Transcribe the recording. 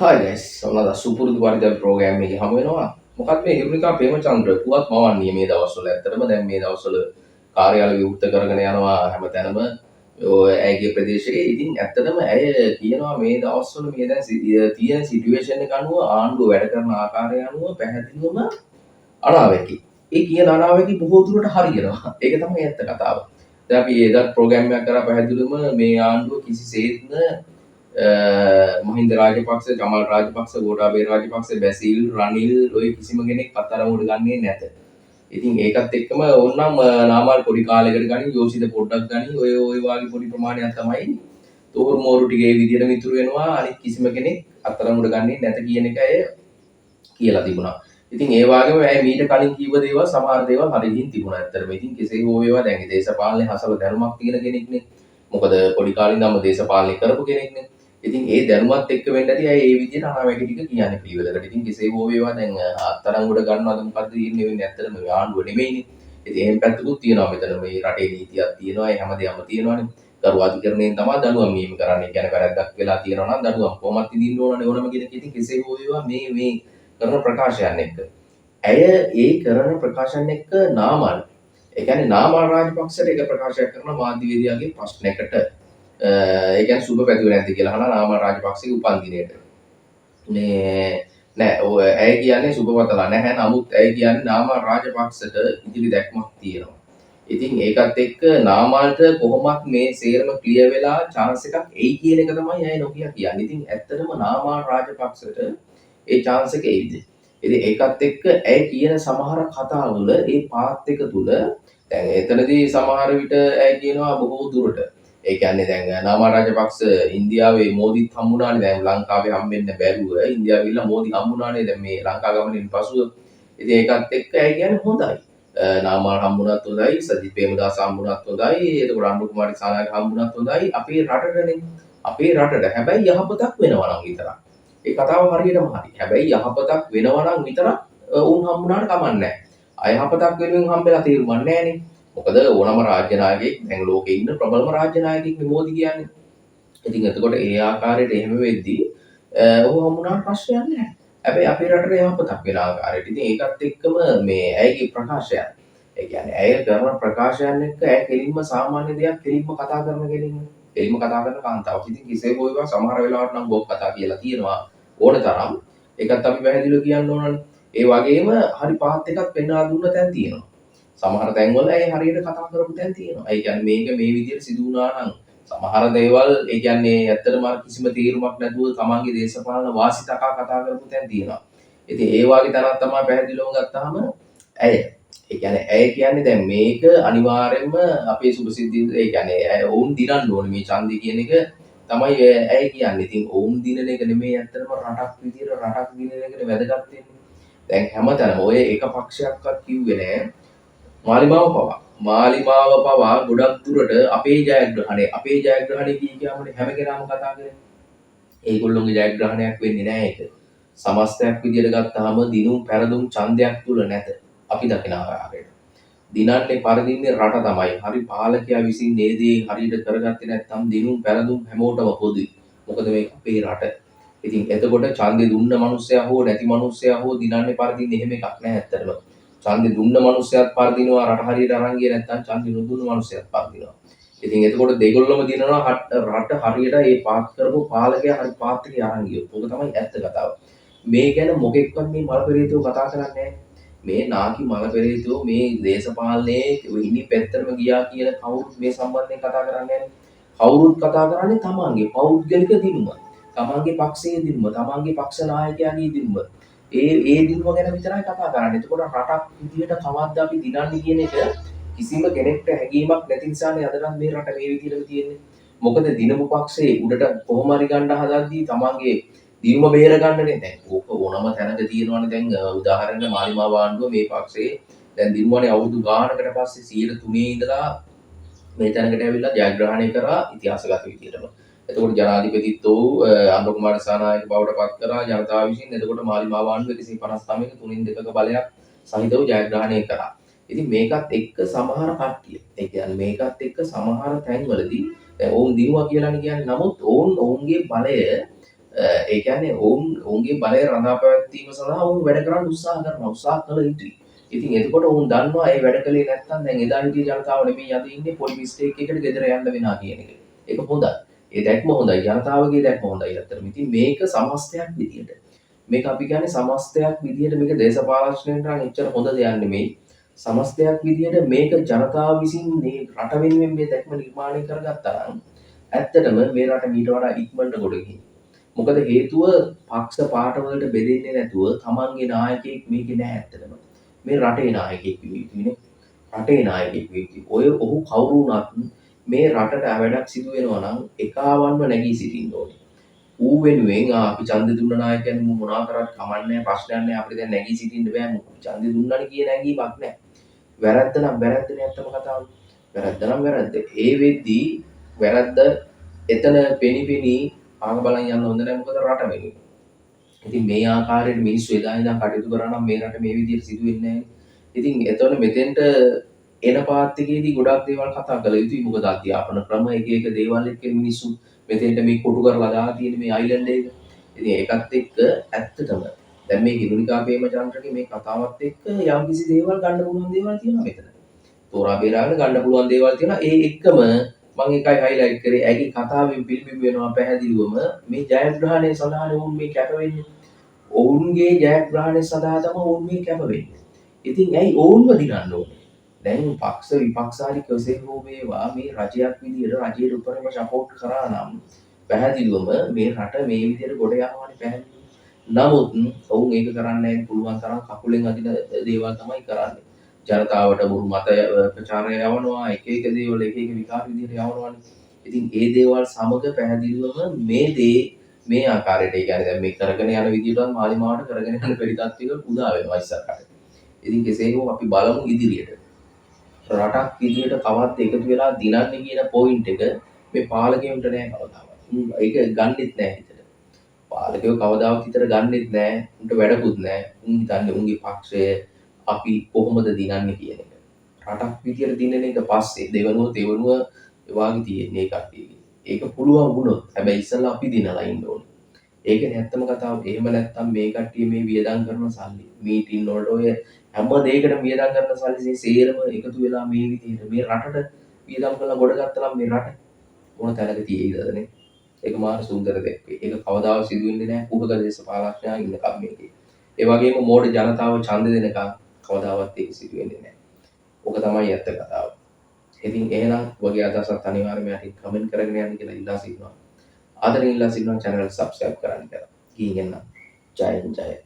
Hi guys, ඔන්න සුපුරුදු පරිදි ප්‍රෝග්‍රෑම් එකේ හමු වෙනවා. මොකක්ද මේ හිරුනිකා ප්‍රේමචන්ද්‍ර පුවත් මවන්නේ මේ දවස්වල. ඇත්තටම දැන් මේ දවස්වල කාර්යාල විවෘත කරගෙන යනවා හැමතැනම. ඔය ඇයගේ ප්‍රදේශයේ. ඉතින් ඇත්තටම ඇය කියනවා මේ දවස්වල මේ දැන් තියෙන සිටුේෂන් එක අනුව ආණ්ඩුව වැඩ කරන ආකාරය අනුව පැහැදිලිවම අනාවැකි. ඒ කියන අනාවැකි බොහෝ දුරට හරියනවා. ඒක තමයි ඇත්ත කතාව. දැන් අපි එදත් ප්‍රෝග්‍රෑම් එකක් කරා පැහැදිලිවම මේ ආණ්ඩුව කිසිසේත්ම මහින්ද රාජපක්ෂ, ජමල් රාජපක්ෂ, ගෝඨාභය රාජපක්ෂ, බැසිල්, රනිල් ඔය කිසිම කෙනෙක් අත්අඩංගුවට ගන්නේ නැත. ඉතින් ඒකත් එක්කම ඕනනම් නාමල් පොඩි කාලයකට ගනි, යෝෂිත පොඩ්ඩක් ගනි, ඔය වාගේ පොඩි ප්‍රමාණයක් තමයි තෝරු මෝරු ටිකේ විදියට මිතුරු වෙනවා. අනිත් කිසිම කෙනෙක් අත්අඩංගුවට ගන්නේ නැත කියන එක ඇය කියලා තිබුණා. ඉතින් ඒ වගේම ඇය මීට කලින් කිව්ව දේවල් සමහර දේවල් හරියින් තිබුණා. ඇත්තටම ඉතින් කෙසේ හෝ වේවා දැන් දේශපාලනේ හසල දැනුමක් තියෙන කෙනෙක්නේ. මොකද පොඩි කාලේ ඉඳන්ම දේශපාලනේ කරපු කෙනෙක්නේ. ඉතින් ඒ දැනුමත් එක්ක වෙන්න ඇති අය ඒ විදිහට අනාවැකි ටික කියන්නේ පිළිවෙලකට. ඉතින් කෙසේ හෝ වේවා දැන් අත්අඩංගුවට ගන්නවද මොකද්ද කියන්නේ වෙන්නේ ඇත්තටම මේ ආණ්ඩුව නෙමෙයිනේ. ඉතින් එහෙම පැත්තකුත් තියෙනවා මෙතන මේ රටේ නීතියක් තියෙනවා ඒ හැමදේම තියෙනවානේ. ගරු අධිකරණයෙන් තමයි දඬුවම් නියම කරන්නේ. කියන්නේ වැරද්දක් වෙලා තියෙනවා නම් දඬුවම් කොහොමත් විඳින්න ඕනනේ ඕනම කෙනෙක්. ඉතින් කෙසේ හෝ වේවා මේ කරන ප්‍රකාශයන් එක්ක ඇය ඒ කරන ප්‍රකාශන එක්ක නාමල් ඒ කියන්නේ නාමල් රාජපක්ෂට එක ප්‍රකාශයක් කරන මාධ්‍යවේදියාගේ ප්‍රශ්නයකට ඒ කියන්නේ සුබ පැතුවේ නැද්ද කියලා අහලා නාමල් රාජපක්ෂගේ උපන්දිනේට මේ නෑ ඔය ඇය කියන්නේ සුබවතලා නැහැ නමුත් ඇය කියන්නේ නාමල් රාජපක්ෂට ඉදිරි දැක්මක් තියෙනවා. ඉතින් ඒකත් එක්ක නාමල්ට කොහොමත් මේ සේරම ක්ලියර් වෙලා chance එකක් එයි කියන එක තමයි ඇය නොකිය කියන්නේ. ඉතින් ඇත්තටම නාමල් රාජපක්ෂට ඒ chance එක එයිද? ඉතින් ඒකත් එක්ක ඇය කියන සමහර කතාවල ඒ පාත් එක තුල දැන් එතනදී සමහර විට ඇය කියනවා බොහෝ දුරට ඒ කියන්නේ දැන් නාමල් රාජපක්ෂ ඉන්දියාවේ මෝදිත් හම්බුණානේ දැන් ලංකාවේ හම්බෙන්න බැරුව ඉන්දියාව ගිහලා මෝදි හම්බුණානේ දැන් මේ ලංකා ගමනින් පසුව. ඉතින් ඒකත් එක්ක ඇය කියන්නේ හොඳයි. නාමල් හම්බුණත් හොඳයි, සජිත් ප්‍රේමදාස හම්බුණත් හොඳයි, එතකොට අනුර කුමාරි සානායක හම්බුණත් හොඳයි. අපේ රටටනේ. අපේ රටට. හැබැයි යහපතක් වෙනවා නම් විතරක්. ඒ කතාව හරියටම හරි. හැබැයි යහපතක් වෙනවා නම් විතරක් උන් හම්බුණාට කමක් නැහැ. අයහපතක් වෙනුවෙන් හම්බෙලා තේරුමක් නැහැනේ. මොකද ඕනම රාජ්‍ය නායකයෙක් දැන් ලෝකේ ඉන්න ප්‍රබලම රාජ්‍ය නායකයෙක් මේ මෝදි කියන්නේ. ඉතින් එතකොට ඒ ආකාරයට එහෙම වෙද්දී ඔහු හම්බුණාට ප්‍රශ්නයක් නැහැ. හැබැයි අපේ රටේ යහපතක් වෙන ආකාරයට. ඉතින් ඒකත් එක්කම මේ ඇයගේ ප්‍රකාශයන්. ඒ කියන්නේ ඇය කරන ප්‍රකාශයන් එක්ක ඇය කෙලින්ම සාමාන්‍ය දෙයක් කෙලින්ම කතා කරන කෙනෙක්. කෙලින්ම කතා කරන කාන්තාවක්. ඉතින් කෙසේ හෝ වේවා සමහර වෙලාවට නම් බොක් කතා කියලා තියෙනවා ඕන තරම්. ඒකත් අපි පැහැදිලිව කියන්න ඕනනේ. ඒ වගේම හරි පාත් එකක් පෙන්වා දුන්න තැන් තියෙනවා. සමහර තැන්වල ඇය හරියට කතා කරපු තැන් තියෙනවා. ඒ කියන්නේ මේක මේ විදිහට සිදු වුණා නම් සමහර දේවල් ඒ කියන්නේ ඇත්තටම කිසිම තීරුමක් නැතුව තමන්ගේ දේශපාලන වාසි තකා කතා කරපු තැන් තියෙනවා. ඉතින් ඒ වගේ තැනක් තමයි පැහැදිලිවම ගත්තාම ඇය. ඒ කියන්නේ ඇය කියන්නේ දැන් මේක අනිවාර්යයෙන්ම අපේ සුභසිද්ධිය ඒ කියන්නේ ඔවුන් දිනන්න ඕනේ මේ ඡන්දය කියන එක තමයි ඇය කියන්නේ. ඉතින් ඔවුන් දිනන එක නෙමෙයි ඇත්තටම රටක් විදියට රටක් දිනන එකට වැදගත් වෙන්නේ. දැන් හැමතැනම ඔය එක පක්ෂයක්වත් කිව්වේ නෑ මාලිමාව පවා ගොඩක් දුරට අපේ ජයග්‍රහණය කියනකොට හැම කෙනාම කතා කරන්නේ. ඒගොල්ලොන්ගේ ජයග්‍රහණයක් වෙන්නේ නැහැ ඒක. සමස්තයක් විදියට ගත්තාම දිනුම් පැරදුම් ඡන්දයක් තුල නැත. අපි දකින ආකාරයට. දිනන්නේ පරදින්නේ රට තමයි. හරි පාලකයා විසින් මේ දේ හරියට කරගත්තේ නැත්නම් දිනුම් පැරදුම් හැමෝටම පොදුයි. මොකද මේක අපේ රට. ඉතින් එතකොට ඡන්දේ දුන්න මිනිස්සයා හෝ නැති මිනිස්සයා හෝ දිනන්නේ පරදින්නේ එහෙම එකක් නැහැ ඇත්තටම. ඡන්දේ දුන්න මිනිස්සයාත් පරදිනවා රට හරියට අරන් ගියේ නැත්නම් ඡන්දේ නොදුන්න මිනිස්සයාත් පරදිනවා. ඉතින් එතකොට දෙගොල්ලොම දිනනවා රට හරියට ඒ පාත් කරපු පාලකයා හරි පාත් එකේ අරන් ගියොත්. ඕක තමයි ඇත්ත කතාව. මේ ගැන මොකෙක්වත් මේ මල පෙරේතයෝ කතා කරන්නේ නැහැ. මේ නාකි මල පෙරේතයෝ මේ දේශපාලනයේ ඉනි පැත්තටම ගියා කියන කවුරුත් මේ සම්බන්ධයෙන් කතා කරන්නේ නැහැ. කවුරුත් කතා කරන්නේ තමන්ගේ පෞද්ගලික දිනුම. තමන්ගේ පක්ෂයේ දිනුම, තමන්ගේ පක්ෂ නායකයාගේ දිනුම. ඒ දිනුම ගැන විතරයි කතා කරන්නේ. එතකොට රටක් විදියට කවද්ද අපි දිනන්නේ කියන එක කිසිම කෙනෙක්ට හැඟීමක් නැති නිසානේ අදනම් මේ රට මේ විදිහටම තියෙන්නේ. මොකද දිනපු පක්ෂේ උඩට කොහොම හරි ගන්න හදද්දී තමන්ගේ දිනුම බේර ගන්නනේ. දැන් ඕක ඕනම තැනක තියෙනවනේ. දැන් උදාහරණයක් මාලිමාව ආණ්ඩුව මේ පක්ෂේ දැන් දිනුවනේ අවුරුදු ගානකට පස්සේ 103 ඉඳලා මේ තැනකට ඇවිල්ලා ජයග්‍රහණය කරා ඉතිහාසගත විදියටම. එතකොට ජනාධිපතිත්වෝ අනුර කුමාර දිසානායක බවට පත් කරා ජනතාව විසින්. එතකොට මාලිමාව ආණ්ඩුව 159ක 3/2ක බලයක් සහිතව ජයග්‍රහණය කරා. ඉතින් මේකත් එක්ක සමහර කට්ටිය ඒ කියන්නේ මේකත් එක්ක සමහර තැන්වලදී දැන් ඔවුන් දිනුවා කියලානේ කියන්නේ. නමුත් ඔවුන්ගේ බලය ඒ කියන්නේ ඔවුන්ගේ බලය රඳා පැවැත්වීම සඳහා ඔවුන් වැඩ කරන්න උත්සාහ කරනවා. උත්සාහ කළ යුතුයි. ඉතින් එතකොට ඔවුන් දන්නවා ඒ වැඩ කළේ නැත්නම් දැන් එදා හිටිය ජනතාව නෙමෙයි අද ඉන්නේ පොඩි මිස්ටේක් එකකට ගෙදර යන්න වෙනවා කියන එක. ඒක හොඳයි. ඒ දැක්ම හොඳයි. ජනතාවගේ දැක්ම හොඳයි ඇත්තටම. ඉතින් මේක සමස්තයක් විදියට. මේක අපි කියන්නේ සමස්තයක් විදියට මේක දේශපාලනඥයන්ට නම් එච්චර හොඳ දෙයක් නෙමෙයි. සමස්තයක් විදියට මේක ජනතාව විසින් මේ රට වෙනුවෙන් මේ දැක්ම නිර්මාණය කරගත්තා නම් ඇත්තටම මේ රට මීට වඩා ඉක්මනට ගොඩ ගිහින්. මොකද හේතුව පක්ෂ පාටවලට බෙදෙන්නේ නැතුව තමන්ගේ නායකයෙක් මේකේ නැහැ ඇත්තටම. මේ රටේ නායකයෙක් විය යුතුයිනේ. රටේ නායකයෙක් විය යුතුයි. ඔහු කවුරු වුණත් මේ රටට වැඩක් සිදු වෙනවා නම් එකාවන්ව නැගී සිටින්න ඕනේ. ඌ වෙනුවෙන් අපි ඡන්දෙ දුන්න නායකයන් මොනවා කරත් කමක් නැහැ ප්‍රශ්නයක් නැහැ අපිට දැන් නැගී සිටින්න බෑ මොකද ඡන්දෙ දුන්නානේ කියන හැඟීමක් නැහැ. වැරද්ද නම් වැරද්දනේ ඇත්තම කතාව. වැරද්ද නම් වැරද්ද. ඒ වෙද්දී වැරද්ද එතන පෙනි ආග බලන් යන්න හොඳ නැහැ මොකද රට වෙනුවෙන්. ඉතින් මේ ආකාරයට මිනිස්සු එදා ඉඳන් කටයුතු කරා නම් මේ රට මේ විදිහට සිදු වෙන්නේ නැහැ. ඉතින් එතකොට මෙතෙන්ට එන පාත් එකේදී ගොඩක් දේවල් කතා කළ යුතුයි. මොකද අධ්‍යාපන ක්‍රම එක දේවල් එක්ක මිනිස්සු මෙතෙන්ට මේ කොටු කරලා දාලා තියෙන මේ අයිලන්ඩ් එක. ඉතින් ඒකත් එක්ක ඇත්තටම දැන් මේ හිරුනිකා ප්‍රේමචන්ද්‍රගේ මේ කතාවත් එක්ක යම්කිසි දේවල් ගන්න පුළුවන් දේවල් තියෙනවා මෙතන. තෝරා බේරාගෙන ගන්න පුළුවන් දේවල් තියෙනවා. ඒ එක්කම මම එකයි හයිලයිට් කරේ. ඇගේ කතාවෙන් පිළිබිඹු වෙනවා පැහැදිලිවම මේ ජයග්‍රහණය සඳහා ඔවුන් මේ කැප වෙන්නේ. ඔවුන්ගේ ජයග්‍රහණය සඳහා තමයි ඔවුන් මේ කැප වෙන්නේ. ඉතින් ඇයි ඔවුන්ව දිනන්න ඕනේ? දැන් පක්ෂ විපක්ෂාදී කෙසේ හෝ වේවා මේ රජයක් විදියට රජයට උපරිම සපෝට් කරා නම් පැහැදිලිවම මේ රට මේ විදියට ගොඩ යනවානේ පැහැදිලිව. නමුත් ඔවුන් ඒක කරන්නේ නැහැ පුළුවන් තරම් කකුලෙන් අදින දේවල් තමයි කරන්නේ. ජනතාවට බොරු මත ප්‍රචාරය යවනවා එක එක දේවල් එක එක විකාර විදියට යවනවානේ. ඉතින් ඒ දේවල් සමග පැහැදිලිවම මේ දේ මේ ආකාරයට ඒ කියන්නේ දැන් මේ කරගෙන යන විදිහට මාලිමාවට කරගෙන යන පරිදි තත්ත්වයක උදා වෙනවා ඉස්සරහට. ඉතින් කෙසේ හෝ අපි බලමු ඉදිරියට. රටක් විදියට කවත් එකතු වෙලා දිනන්නේ කියන පොයින්ට් එක මේ පාලකයන්ට නෑ කවදාවත්. ඒක ගන්නෙත් නෑ හිතට. පාලකයෝ කවදාවත් හිතට ගන්නෙත් නෑ. උන්ට වැඩකුත් නෑ. උන් හිතන්නේ උන්ගේ පක්ෂය අපි කොහොමද දිනන්නේ කියන එක. රටක් විදියට දිනන එක පස්සේ දෙවනුව තෙවනුව වාගේ තියෙන්නේ ඒ කට්ටියගේ. ඒක පුළුවන් වුණොත් හැබැයි ඉස්සෙල්ලා අපි දිනලා ඉන්න ඕනේ. ඒකනේ ඇත්තම කතාව. එහෙම නැත්නම් මේ කට්ටිය මේ වියදම් කරන සල්ලි මීටින් වලට ඔය හැම දෙයකටම වියදම් කරන සල්ලි සේරම එකතු වෙලා මේ විදිහට මේ රටට වියදම් කරලා ගොඩ ගත්තා නම් මේ රට මොන තැනක තියෙයිද නේ? ඒක මාර සුන්දර දෙයක්. ඒක කවදාවත් සිදු වෙන්නේ නැහැ කුහක දේශපාලනඥයා ඉන්නකම් මේකේ. ඒ වගේම මෝඩ ජනතාව ඡන්ද දෙනකම් කවදාවත් ඒක සිදු වෙන්නේ නැහැ. ඕක තමයි ඇත්ත කතාව. ඉතින් එහෙනම් වගේ අදහසක් අනිවාර්යයෙන්ම යටින් කමෙන්ට් කරගෙන යන්න කියලා ඉල්ලා සිටිනවා. ආදරෙන් ඉල්ලා සිටිනවා channel එක subscribe කරන්න කියලා. ගිහින් එන්න. ජයෙන් ජය.